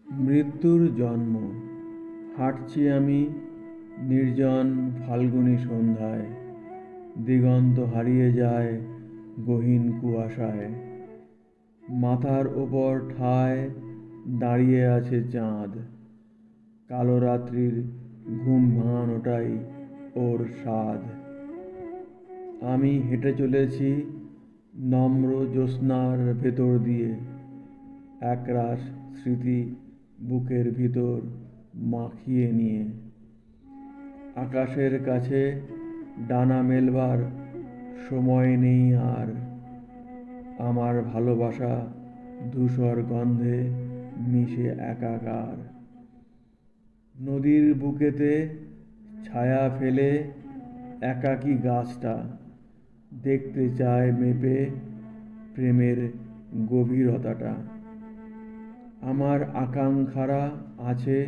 মৃত্যুর জন্ম। হাঁটছি আমি নির্জন ফাল্গুনী সন্ধ্যায়, দিগন্ত হারিয়ে যায় গহীন কুয়াশায়। মাথার ওপর ঠায় দাঁড়িয়ে আছে চাঁদ, কালো রাত্রির ঘুম ভাঙানোটাই ওর স্বাদ। আমি হেঁটে চলেছি নম্র জ্যোৎস্নার ভেতর দিয়ে, একরাশ স্মৃতি বুকের ভিতর মাখিয়ে নিয়ে। আকাশের কাছে ডানা মেলবার সময় নেই আর, আমার ভালোবাসা ধূসর গন্ধে মিশে একাকার। নদীর বুকেতে ছায়া ফেলে একাকী গাছটা দেখতে চায় মেপে প্রেমের গভীরতাটা। আমার আকাঙ্ক্ষারা আছে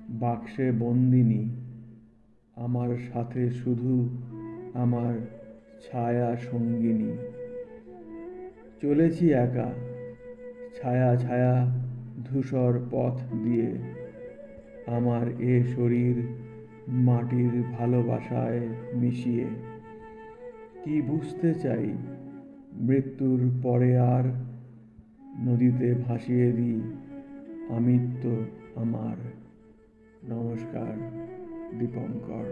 বাক্সে বন্দিনী, আমার সাথে শুধু আমার ছায়া সঙ্গিনী। চলেছি একা ছায়া ছায়া ধূসর পথ দিয়ে, আমার এ শরীর মাটির ভালোবাসায় মিশিয়ে। কি বুঝতে চাই মৃত্যুর পরে আর, নদীতে ভাসিয়ে দিই আমিত্ব আমার। নমস্কার, দীপঙ্কর।